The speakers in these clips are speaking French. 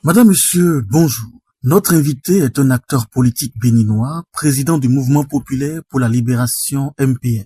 Madame, Monsieur, bonjour. Notre invité est un acteur politique béninois, président du Mouvement populaire pour la libération MPL.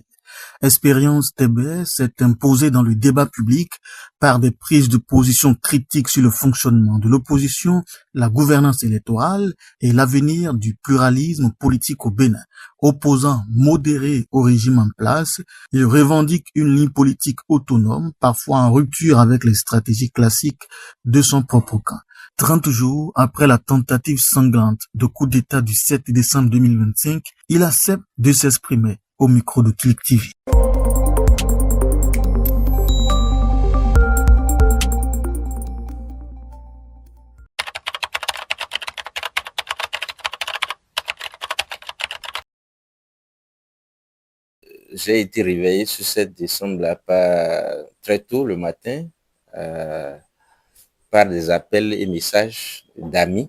Expérience TB s'est imposée dans le débat public par des prises de position critiques sur le fonctionnement de l'opposition, la gouvernance électorale et l'avenir du pluralisme politique au Bénin. Opposant modéré au régime en place, il revendique une ligne politique autonome, parfois en rupture avec les stratégies classiques de son propre camp. 30 jours après la tentative sanglante de coup d'État du 7 décembre 2025, il accepte de s'exprimer au micro de Click TV. J'ai été réveillé ce 7 décembre pas très tôt le matin euh, par des appels et messages d'amis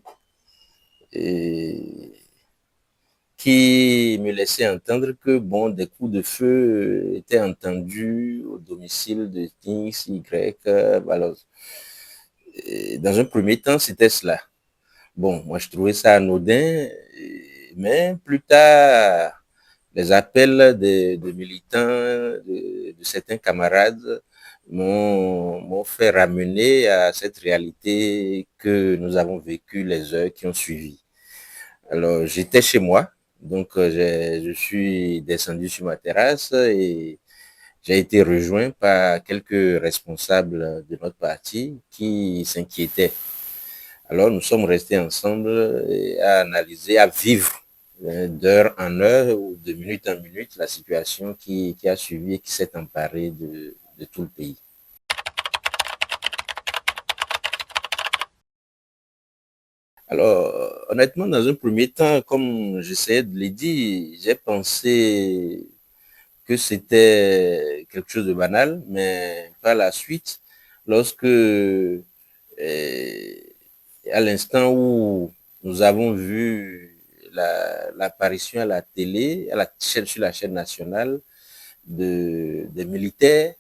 qui me laissaient entendre que bon, des coups de feu étaient entendus au domicile de X, Y. Alors, dans un premier temps, c'était cela. Bon, moi, je trouvais ça anodin, mais plus tard, les appels de militants, de certains camarades m'ont fait ramener à cette réalité que nous avons vécue les heures qui ont suivi. Alors, j'étais chez moi, donc je suis descendu sur ma terrasse et j'ai été rejoint par quelques responsables de notre parti qui s'inquiétaient. Alors, nous sommes restés ensemble à analyser, à vivre d'heure en heure ou de minute en minute la situation qui a suivi et qui s'est emparée de tout le pays. Alors, honnêtement, dans un premier temps, comme j'essayais de le dire, j'ai pensé que c'était quelque chose de banal, mais par la suite, lorsque, à l'instant où nous avons vu l'apparition à la télé, sur la chaîne nationale, des militaires,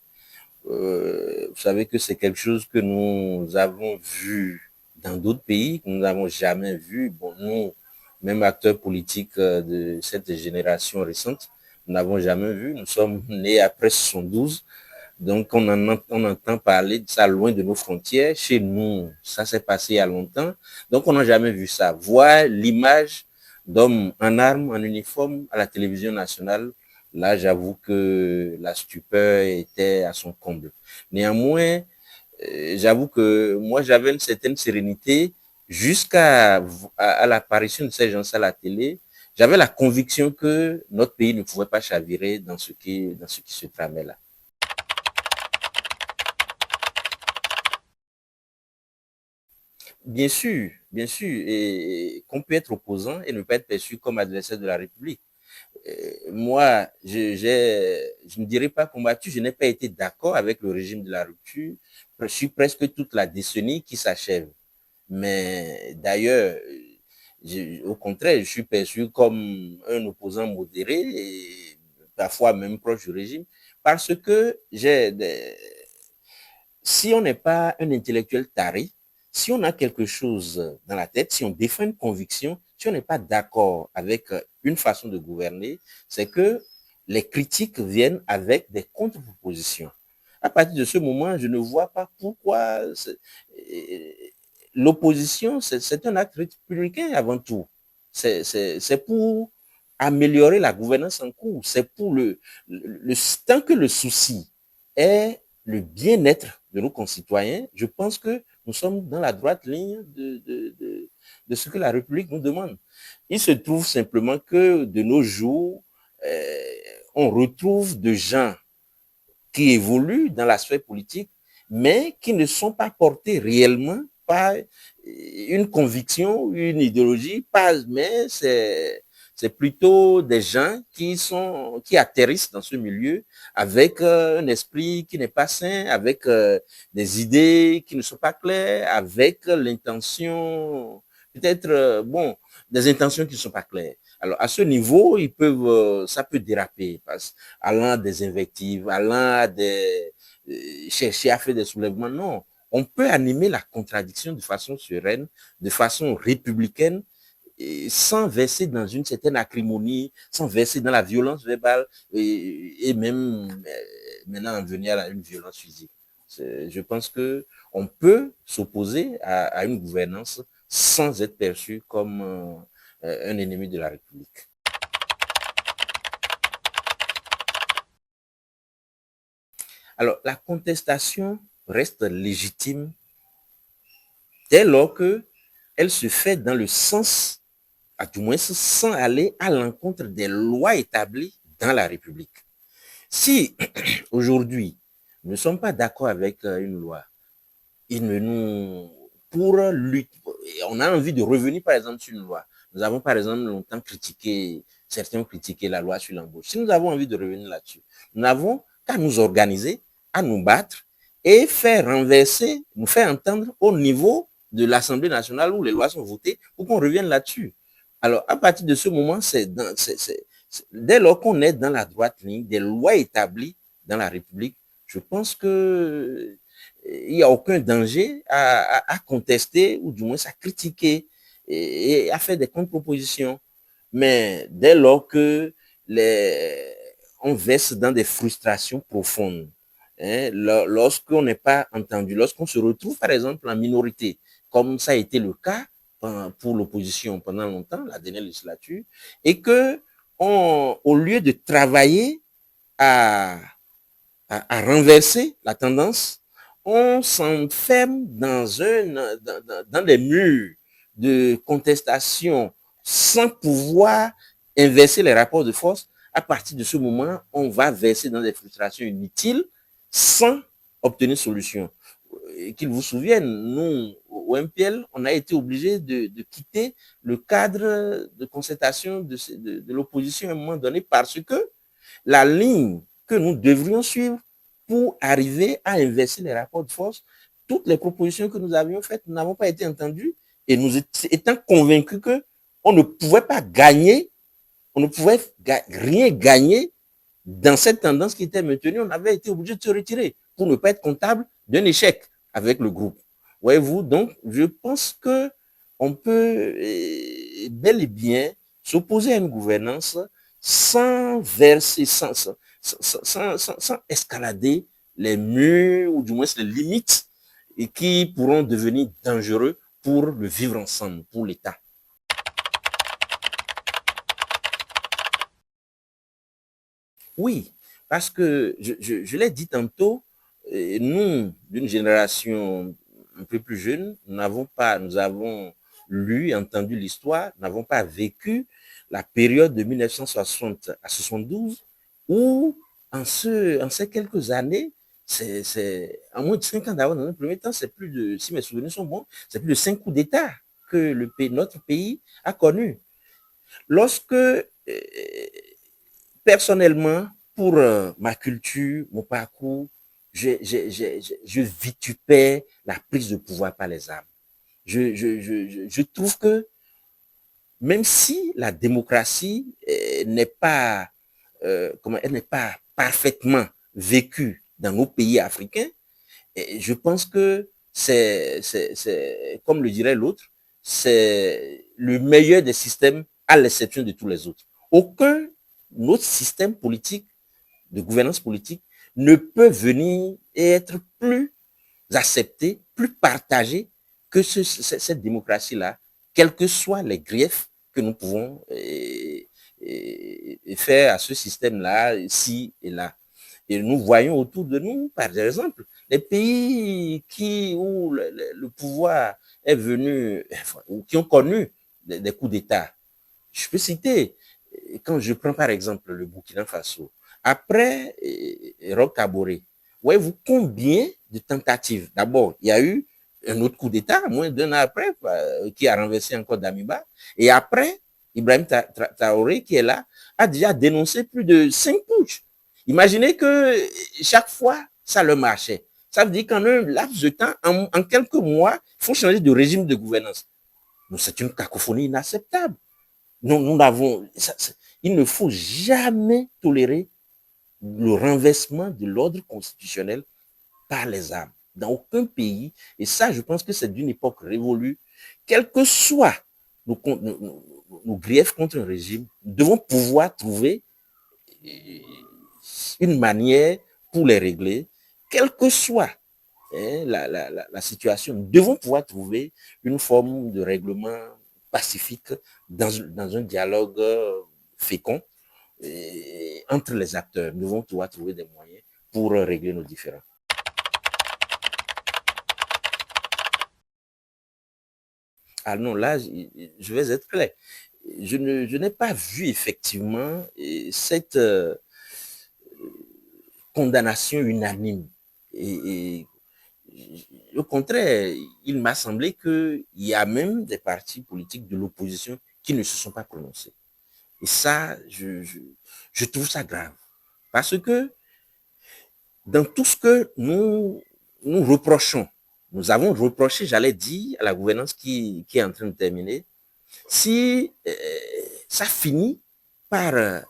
vous savez que c'est quelque chose que nous avons vu dans d'autres pays, que nous n'avons jamais vu. Bon, nous, même acteurs politiques de cette génération récente, nous n'avons jamais vu. Nous sommes nés après 72. Donc, on entend parler de ça loin de nos frontières. Chez nous, ça s'est passé il y a longtemps. Donc, on n'a jamais vu ça. Voir l'image d'hommes en armes, en uniforme à la télévision nationale, là, j'avoue que la stupeur était à son comble. Néanmoins, j'avoue que moi, j'avais une certaine sérénité jusqu'à à l'apparition de ces gens à la télé. J'avais la conviction que notre pays ne pouvait pas chavirer dans ce qui se tramait là. Bien sûr, et qu'on peut être opposant et ne pas être perçu comme adversaire de la République. Moi, je ne dirais pas combattu, je n'ai pas été d'accord avec le régime de la rupture sur presque toute la décennie qui s'achève. Mais d'ailleurs, au contraire, je suis perçu comme un opposant modéré et parfois même proche du régime parce que si on n'est pas un intellectuel taré, si on a quelque chose dans la tête, si on défend une conviction, si on n'est pas d'accord avec une façon de gouverner, c'est que les critiques viennent avec des contre-propositions. À partir de ce moment, je ne vois pas pourquoi l'opposition, c'est un acte républicain avant tout. C'est pour améliorer la gouvernance en cours. C'est pour tant que le souci est le bien-être de nos concitoyens, je pense que nous sommes dans la droite ligne de ce que la République nous demande. Il se trouve simplement que de nos jours, on retrouve des gens qui évoluent dans la sphère politique, mais qui ne sont pas portés réellement par une conviction, une idéologie, mais c'est plutôt des gens qui atterrissent dans ce milieu avec un esprit qui n'est pas sain, avec des idées qui ne sont pas claires, avec l'intention, peut-être, des intentions qui ne sont pas claires. Alors, à ce niveau, ça peut déraper, allant à des invectives, allant à chercher à faire des soulèvements. Non. on peut animer la contradiction de façon sereine, de façon républicaine, sans verser dans une certaine acrimonie, sans verser dans la violence verbale et même maintenant en venir à une violence physique. Je pense que on peut s'opposer à une gouvernance sans être perçu comme un ennemi de la République. Alors, la contestation reste légitime dès lors qu'elle se fait dans le sens, à tout moins sans aller à l'encontre des lois établies dans la République. Si aujourd'hui, nous ne sommes pas d'accord avec une loi, il ne nous, pour lutter, on a envie de revenir par exemple sur une loi. Nous avons par exemple longtemps critiqué, certains ont critiqué la loi sur l'embauche. Si nous avons envie de revenir là-dessus, nous n'avons qu'à nous organiser, à nous battre et faire renverser, nous faire entendre au niveau de l'Assemblée nationale où les lois sont votées pour qu'on revienne là-dessus. Alors, à partir de ce moment, dès lors qu'on est dans la droite ligne des lois établies dans la République, je pense que il n'y a aucun danger à contester ou du moins à critiquer et à faire des contre-propositions. Mais dès lors que on verse dans des frustrations profondes, hein, lorsqu'on n'est pas entendu, lorsqu'on se retrouve par exemple en minorité, comme ça a été le cas pour l'opposition pendant longtemps, la dernière législature, et que au lieu de travailler à renverser la tendance, on s'enferme dans des murs de contestation sans pouvoir inverser les rapports de force. À partir de ce moment, on va verser dans des frustrations inutiles sans obtenir solution. Qu'ils vous souviennent, nous, au MPL, on a été obligé de quitter le cadre de concertation de l'opposition à un moment donné parce que la ligne que nous devrions suivre pour arriver à inverser les rapports de force, toutes les propositions que nous avions faites n'avons pas été entendues et nous étant convaincus qu'on ne pouvait pas gagner, on ne pouvait rien gagner dans cette tendance qui était maintenue, on avait été obligé de se retirer pour ne pas être comptable d'un échec avec le groupe. Voyez-vous, donc je pense que on peut bel et bien s'opposer à une gouvernance sans verser, sans escalader les murs ou du moins les limites et qui pourront devenir dangereux pour le vivre ensemble, pour l'État. Oui, parce que je l'ai dit tantôt, nous, d'une génération un peu plus jeune, nous avons lu, entendu l'histoire, n'avons pas vécu la période de 1960 à 72 où en ces quelques années, en moins de 5 ans d'avant, dans un premier temps, c'est plus de, si mes souvenirs sont bons, c'est plus de 5 coups d'État que notre pays a connu. Lorsque personnellement, pour ma culture, mon parcours, je vitupère la prise de pouvoir par les armes. Je trouve que même si la démocratie n'est pas, elle n'est pas parfaitement vécue dans nos pays africains, je pense que comme le dirait l'autre, c'est le meilleur des systèmes à l'exception de tous les autres. Aucun autre système politique, de gouvernance politique, ne peut venir et être plus accepté, plus partagé que cette démocratie-là, quels que soient les griefs que nous pouvons faire à ce système-là, ici et là. Et nous voyons autour de nous, par exemple, les pays où le pouvoir est venu, ou qui ont connu des coups d'État. Je peux citer, quand je prends par exemple le Burkina Faso, après Roch Kaboré, voyez-vous combien de tentatives? D'abord, il y a eu un autre coup d'État, moins d'un an après, qui a renversé encore Damiba. Et après, Ibrahim Traoré, qui est là, a déjà dénoncé plus de 5 putschs. Imaginez que chaque fois, ça le marchait. Ça veut dire qu'en un laps de temps, en quelques mois, il faut changer de régime de gouvernance. C'est une cacophonie inacceptable. Il ne faut jamais tolérer le renversement de l'ordre constitutionnel par les armes. dans aucun pays. Et ça, je pense que c'est d'une époque révolue. Quel que soit nos griefs contre un régime, nous devons pouvoir trouver une manière pour les régler, quelle que soit la situation. Nous devons pouvoir trouver une forme de règlement pacifique dans un dialogue fécond entre les acteurs. Nous devons pouvoir trouver des moyens pour régler nos différends. Ah non, là, je vais être clair. Je n'ai pas vu effectivement cette condamnation unanime. Et au contraire, il m'a semblé qu'il y a même des partis politiques de l'opposition qui ne se sont pas prononcés. Et ça, je trouve ça grave. Parce que dans tout ce que nous reprochons, nous avons reproché, j'allais dire, à la gouvernance qui est en train de terminer, si ça finit par un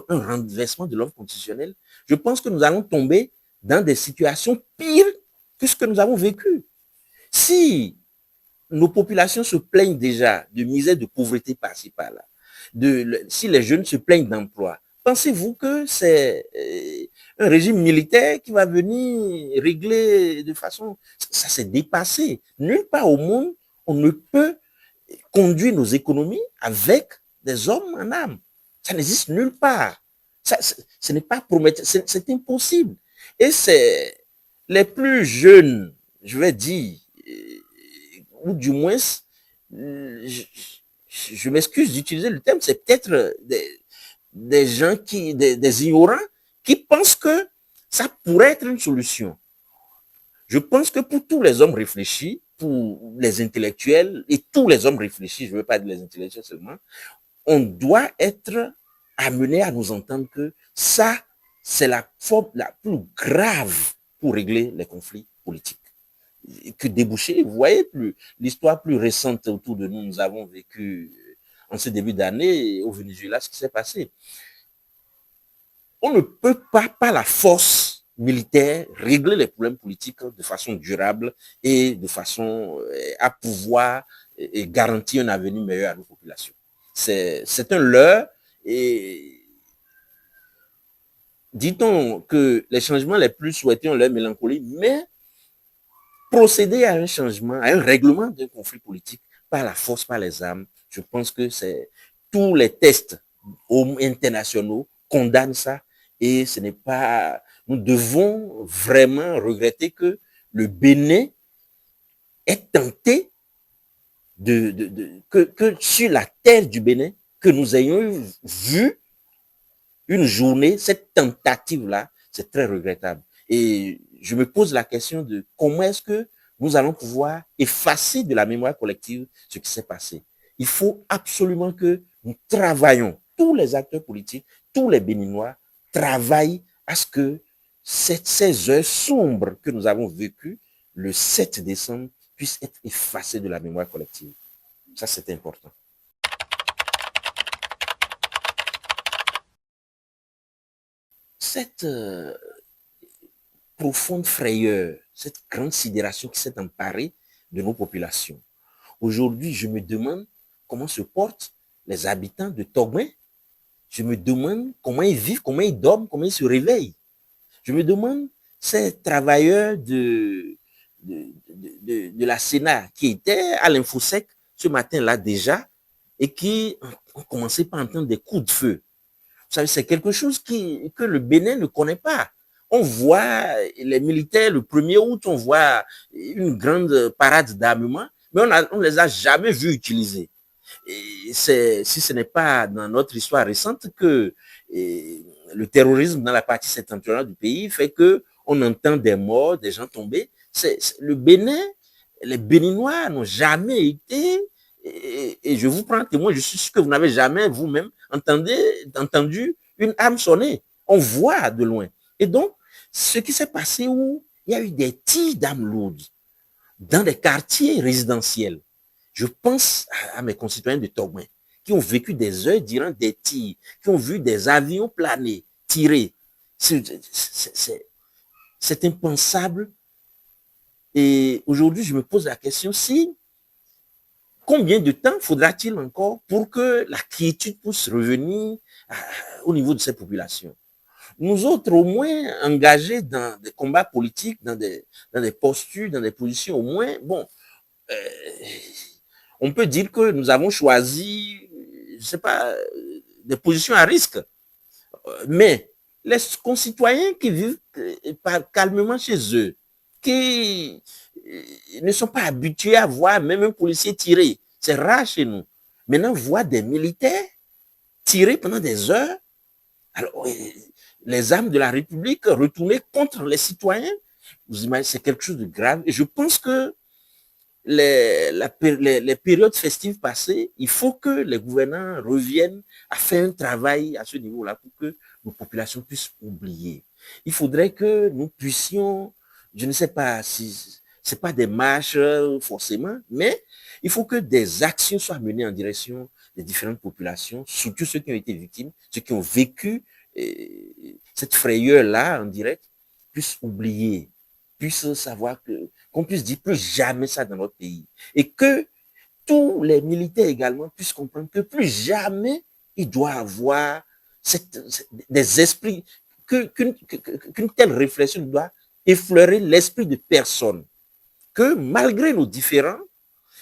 renversement de l'ordre constitutionnel, je pense que nous allons tomber dans des situations pires que ce que nous avons vécu. Si nos populations se plaignent déjà de misère, de pauvreté par-ci, par-là, si les jeunes se plaignent d'emploi, pensez-vous que c'est un régime militaire qui va venir régler de façon... Ça s'est dépassé. Nulle part au monde, on ne peut conduire nos économies avec des hommes en armes. Ça n'existe nulle part. Ce n'est pas prometteur, c'est impossible. Et c'est les plus jeunes, je vais dire, ou du moins, je m'excuse d'utiliser le terme, c'est peut-être des gens des ignorants qui pensent que ça pourrait être une solution. Je pense que pour tous les hommes réfléchis, pour les intellectuels et tous les hommes réfléchis, je ne veux pas dire les intellectuels seulement, on doit être amené à nous entendre que ça, c'est la forme la plus grave pour régler les conflits politiques. Que déboucher, vous voyez, l'histoire plus récente autour de nous, nous avons vécu en ce début d'année au Venezuela ce qui s'est passé. On ne peut pas, par la force militaire, régler les problèmes politiques de façon durable et de façon à pouvoir garantir un avenir meilleur à nos populations. C'est un leurre et dit-on que les changements les plus souhaités ont leur mélancolie, mais procéder à un changement, à un règlement d'un conflit politique par la force, par les armes, je pense que c'est tous les tests internationaux condamnent ça et ce n'est pas... Nous devons vraiment regretter que le Bénin est tenté que sur la terre du Bénin, que nous ayons vu une journée, cette tentative-là, c'est très regrettable. Et je me pose la question de comment est-ce que nous allons pouvoir effacer de la mémoire collective ce qui s'est passé. Il faut absolument que nous travaillions, tous les acteurs politiques, tous les Béninois travaillent à ce que ces heures sombres que nous avons vécues le 7 décembre puissent être effacées de la mémoire collective. Ça, c'est important. Cette profonde frayeur, cette grande sidération qui s'est emparée de nos populations. Aujourd'hui, je me demande comment se portent les habitants de Togouin. Je me demande comment ils vivent, comment ils dorment, comment ils se réveillent. Je me demande ces travailleurs de la Sénat qui étaient à l'Infosec ce matin-là déjà et qui ont commencé par entendre des coups de feu. Vous savez, c'est quelque chose que le Bénin ne connaît pas. On voit les militaires le 1er août, on voit une grande parade d'armement, mais on ne les a jamais vus utiliser. Et si ce n'est pas dans notre histoire récente que le terrorisme dans la partie septentrionale du pays fait que on entend des morts, des gens tombés. Le Bénin, les Béninois n'ont jamais été, et je vous prends témoin, je suis sûr que vous n'avez jamais vous-même entendu une arme sonner. On voit de loin. Et donc, ce qui s'est passé où il y a eu des tirs d'armes lourdes dans des quartiers résidentiels. Je pense à mes concitoyens de Togouin qui ont vécu des heures durant des tirs, qui ont vu des avions planer, tirer. C'est impensable Et aujourd'hui, je me pose la question si combien de temps faudra-t-il encore pour que la quiétude puisse revenir au niveau de ces populations? Nous autres, au moins engagés dans des combats politiques, dans des postures, dans des positions, au moins, bon, euh, on peut dire que nous avons choisi, je sais pas, des positions à risque. Mais les concitoyens qui vivent calmement chez eux, qui ne sont pas habitués à voir même un policier tirer, c'est rare chez nous. Maintenant, voir des militaires tirer pendant des heures, alors les armes de la République retournées contre les citoyens, vous imaginez, c'est quelque chose de grave. Et je pense que les périodes festives passées, il faut que les gouvernants reviennent à faire un travail à ce niveau-là pour que nos populations puissent oublier. Il faudrait que nous puissions, je ne sais pas si c'est pas des marches forcément, mais il faut que des actions soient menées en direction des différentes populations, surtout ceux qui ont été victimes, ceux qui ont vécu cette frayeur-là en direct, puissent oublier, puissent savoir que qu'on puisse dire plus jamais ça dans notre pays. Et que tous les militaires également puissent comprendre que plus jamais il doit avoir des esprits, qu'une telle réflexion doit effleurer l'esprit de personne. Que malgré nos différends,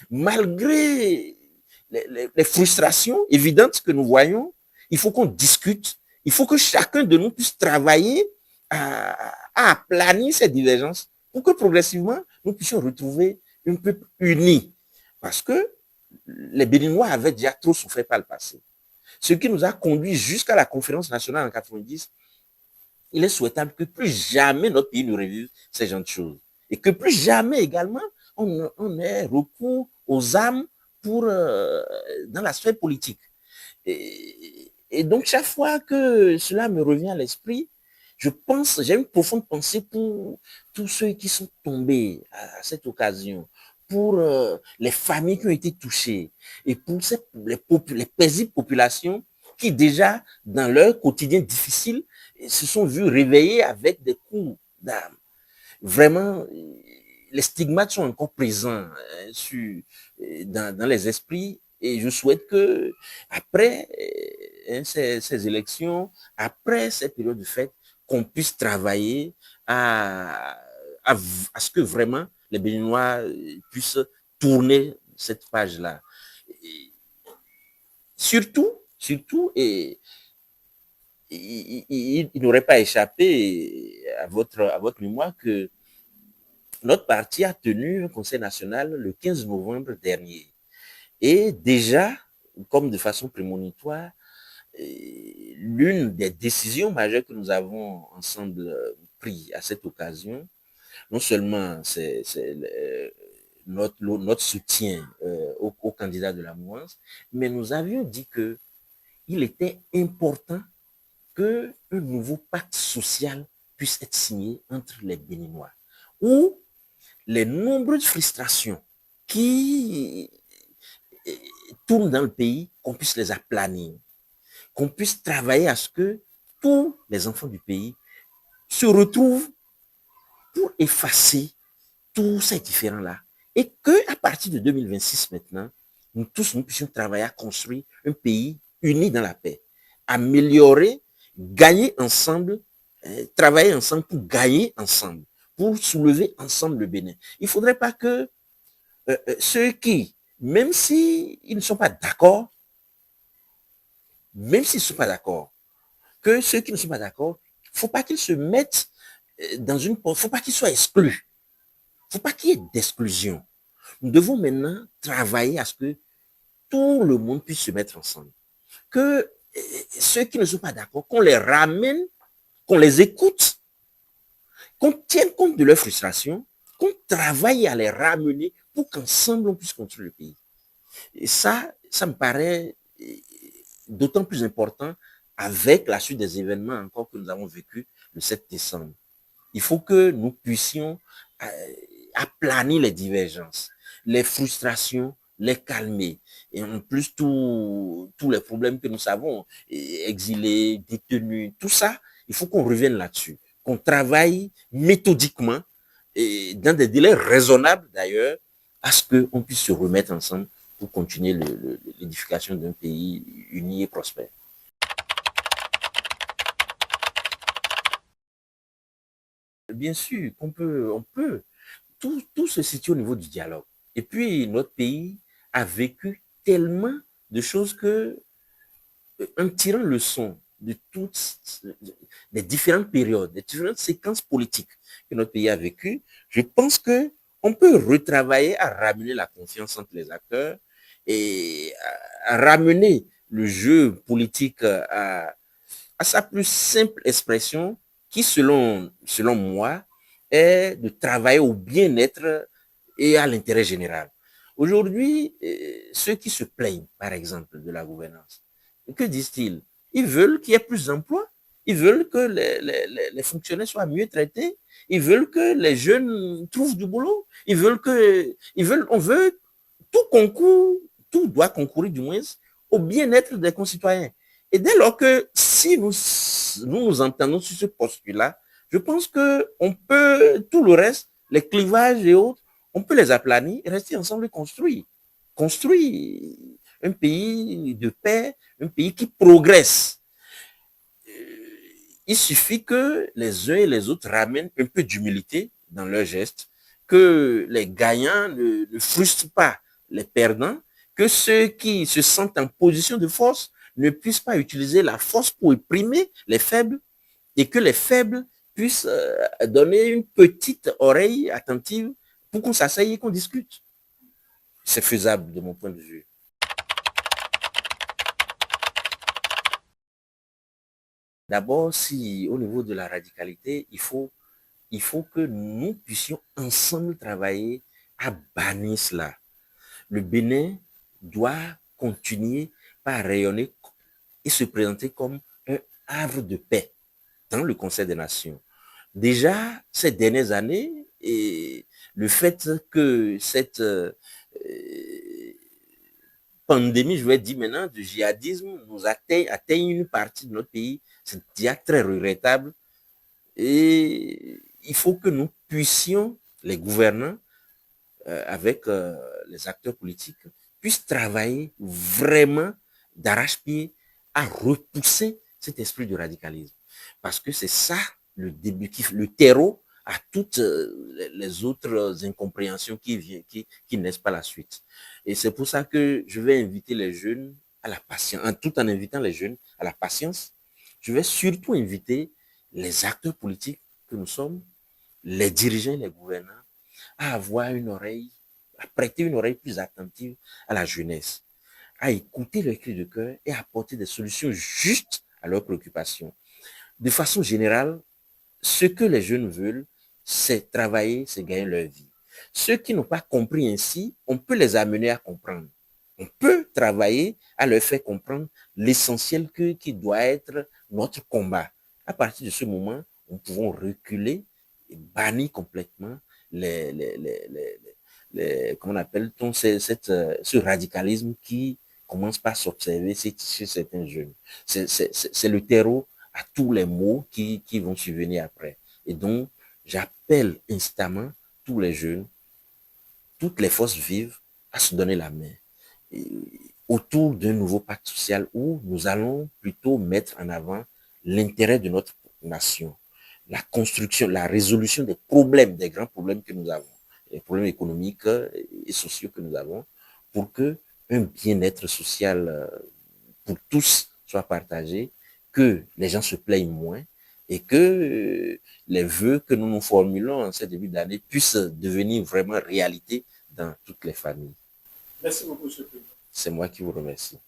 malgré les frustrations évidentes que nous voyons, il faut qu'on discute, il faut que chacun de nous puisse travailler à aplanir ces divergences pour que progressivement, nous puissions retrouver un peuple uni. Parce que les Béninois avaient déjà trop souffert par le passé. Ce qui nous a conduit jusqu'à la conférence nationale en 90, il est souhaitable que plus jamais notre pays ne revive ces genres de choses. Et que plus jamais également on ait recours aux armes pour, dans la sphère politique. Et donc, chaque fois que cela me revient à l'esprit, je pense, j'ai une profonde pensée pour tous ceux qui sont tombés à cette occasion, pour les familles qui ont été touchées et pour les paisibles populations qui déjà, dans leur quotidien difficile, se sont vues réveillées avec des coups d'armes. Vraiment, les stigmates sont encore présents dans les esprits et je souhaite que après ces élections, après ces périodes de fête, qu'on puisse travailler à ce que vraiment les Béninois puissent tourner cette page-là. Surtout, et il n'aurait pas échappé à votre mémoire que notre parti a tenu un conseil national le 15 novembre dernier. Et déjà, comme de façon prémonitoire, l'une des décisions majeures que nous avons ensemble pris à cette occasion, non seulement c'est notre soutien au candidat de la mouvance, mais nous avions dit que il était important qu'un nouveau pacte social puisse être signé entre les Béninois, où les nombreuses frustrations qui tournent dans le pays, qu'on puisse les aplanir, qu'on puisse travailler à ce que tous les enfants du pays se retrouvent pour effacer tous ces différends-là. Et qu'à partir de 2026 maintenant, nous tous, nous puissions travailler à construire un pays uni dans la paix, améliorer, gagner ensemble, travailler ensemble pour gagner ensemble, pour soulever ensemble le Bénin. Il ne faudrait pas que ceux qui, même s'ils ne sont pas d'accord, même s'ils ne sont pas d'accord, que ceux qui ne sont pas d'accord, il ne faut pas qu'ils se mettent dans une porte, il ne faut pas qu'ils soient exclus. Il ne faut pas qu'il y ait d'exclusion. Nous devons maintenant travailler à ce que tout le monde puisse se mettre ensemble. Que ceux qui ne sont pas d'accord, qu'on les ramène, qu'on les écoute, qu'on tienne compte de leurs frustrations, qu'on travaille à les ramener pour qu'ensemble on puisse construire le pays. Et ça me paraît d'autant plus important avec la suite des événements encore que nous avons vécu le 7 décembre. Il faut que nous puissions aplanir les divergences, les frustrations, les calmer. Et en plus, tous les problèmes que nous savons, exilés, détenus, tout ça, il faut qu'on revienne là-dessus, qu'on travaille méthodiquement et dans des délais raisonnables d'ailleurs, à ce qu'on puisse se remettre ensemble pour continuer l'édification d'un pays uni et prospère. Bien sûr qu'on peut, tout se situe au niveau du dialogue. Et puis, notre pays a vécu tellement de choses que, en tirant leçon de toutes les différentes périodes, des différentes séquences politiques que notre pays a vécues, je pense que on peut retravailler à ramener la confiance entre les acteurs et à ramener le jeu politique à sa plus simple expression qui, selon moi, est de travailler au bien-être et à l'intérêt général. Aujourd'hui, ceux qui se plaignent, par exemple, de la gouvernance, que disent-ils? Ils veulent qu'il y ait plus d'emplois, ils veulent que les fonctionnaires soient mieux traités, ils veulent que les jeunes trouvent du boulot, on veut tout concourt, tout doit concourir du moins au bien-être des concitoyens. Et dès lors que si nous entendons sur ce postulat, je pense que on peut, tout le reste, les clivages et autres, on peut les aplanir et rester ensemble et construire. Construire un pays de paix, un pays qui progresse. Il suffit que les uns et les autres ramènent un peu d'humilité dans leurs gestes, que les gagnants ne frustrent pas les perdants, que ceux qui se sentent en position de force ne puissent pas utiliser la force pour opprimer les faibles et que les faibles puissent donner une petite oreille attentive pour qu'on s'asseye et qu'on discute. C'est faisable de mon point de vue. D'abord, si au niveau de la radicalité, il faut que nous puissions ensemble travailler à bannir cela. Le Bénin doit continuer par rayonner et se présenter comme un havre de paix dans le Conseil des Nations. Déjà, ces dernières années, et le fait que cette pandémie, je vais dire maintenant, du djihadisme nous atteigne une partie de notre pays, c'est déjà très regrettable. Et il faut que nous puissions, les gouvernants, avec les acteurs politiques, puissent travailler vraiment d'arrache-pied à repousser cet esprit de radicalisme. Parce que c'est ça le début, le terreau à toutes les autres incompréhensions qui naissent par la suite. Et c'est pour ça que je vais inviter les jeunes à la patience, tout en invitant les jeunes à la patience. Je vais surtout inviter les acteurs politiques que nous sommes, les dirigeants, les gouvernants, à avoir une oreille, à prêter une oreille plus attentive à la jeunesse, à écouter leurs cris de cœur et à apporter des solutions justes à leurs préoccupations. De façon générale, ce que les jeunes veulent, c'est travailler, c'est gagner leur vie. Ceux qui n'ont pas compris ainsi, on peut les amener à comprendre. On peut travailler à leur faire comprendre l'essentiel qui doit être notre combat. À partir de ce moment, nous pouvons reculer et bannir complètement comment appelle-t-on ce radicalisme qui commence par s'observer chez certains jeunes. C'est le terreau à tous les maux qui vont survenir après. Et donc, j'appelle instamment tous les jeunes, toutes les forces vives à se donner la main autour d'un nouveau pacte social où nous allons plutôt mettre en avant l'intérêt de notre nation, la construction, la résolution des problèmes, des grands problèmes que nous avons, les problèmes économiques et sociaux que nous avons, pour que un bien-être social pour tous soit partagé, que les gens se plaignent moins et que les vœux que nous nous formulons en ce début d'année puissent devenir vraiment réalité dans toutes les familles. Merci beaucoup, M. le Président. C'est moi qui vous remercie.